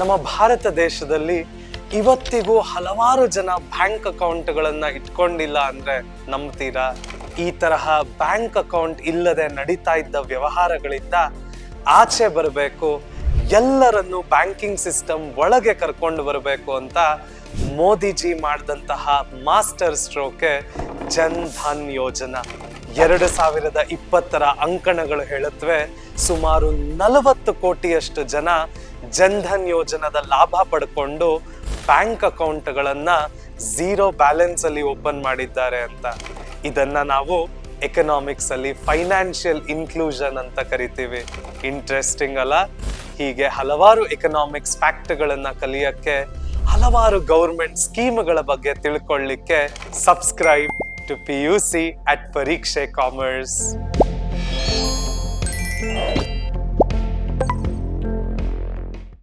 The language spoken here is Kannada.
ನಮ್ಮ ಭಾರತ ದೇಶದಲ್ಲಿ ಇವತ್ತಿಗೂ ಹಲವಾರು ಜನ ಬ್ಯಾಂಕ್ ಅಕೌಂಟ್ಗಳನ್ನ ಇಟ್ಕೊಂಡಿಲ್ಲ ಅಂದ್ರೆ ನಂಬ್ತೀರಾ? ಈ ತರಹ ಬ್ಯಾಂಕ್ ಅಕೌಂಟ್ ಇಲ್ಲದೆ ನಡೀತಾ ಇದ್ದ ವ್ಯವಹಾರಗಳಿಂದ ಆಚೆ ಬರಬೇಕು, ಎಲ್ಲರನ್ನು ಬ್ಯಾಂಕಿಂಗ್ ಸಿಸ್ಟಮ್ ಒಳಗೆ ಕರ್ಕೊಂಡು ಬರಬೇಕು ಅಂತ ಮೋದಿಜಿ ಮಾಡಿದಂತಹ ಮಾಸ್ಟರ್ ಸ್ಟ್ರೋಕೆ ಜನ್ ಧನ್ ಯೋಜನಾ. 2020 ಅಂಕಣಗಳು ಹೇಳುತ್ತವೆ ಸುಮಾರು 40 ಕೋಟಿಯಷ್ಟು ಜನ ಜನ್ ಧನ್ ಯೋಜನಾದ ಲಾಭ ಪಡ್ಕೊಂಡು ಬ್ಯಾಂಕ್ ಅಕೌಂಟ್ಗಳನ್ನ 0 ಬ್ಯಾಲೆನ್ಸ್ ಅಲ್ಲಿ ಓಪನ್ ಮಾಡಿದ್ದಾರೆ ಅಂತ. ಇದನ್ನ ನಾವು ಎಕನಾಮಿಕ್ಸ್ ಅಲ್ಲಿ ಫೈನಾನ್ಷಿಯಲ್ ಇನ್ಕ್ಲೂಷನ್ ಅಂತ ಕರಿತೀವಿ. ಇಂಟ್ರೆಸ್ಟಿಂಗ್ ಅಲ್ಲ? ಹೀಗೆ ಹಲವಾರು ಎಕನಾಮಿಕ್ಸ್ ಫ್ಯಾಕ್ಟ್ಗಳನ್ನ ಕಲಿಯಕ್ಕೆ, ಹಲವಾರು ಗೌರ್ಮೆಂಟ್ ಸ್ಕೀಮ್ಗಳ ಬಗ್ಗೆ ತಿಳ್ಕೊಳ್ಳಿಕ್ಕೆ ಸಬ್ಸ್ಕ್ರೈಬ್ ಟು PUC at ಪರೀಕ್ಷೆ ಕಾಮರ್ಸ್.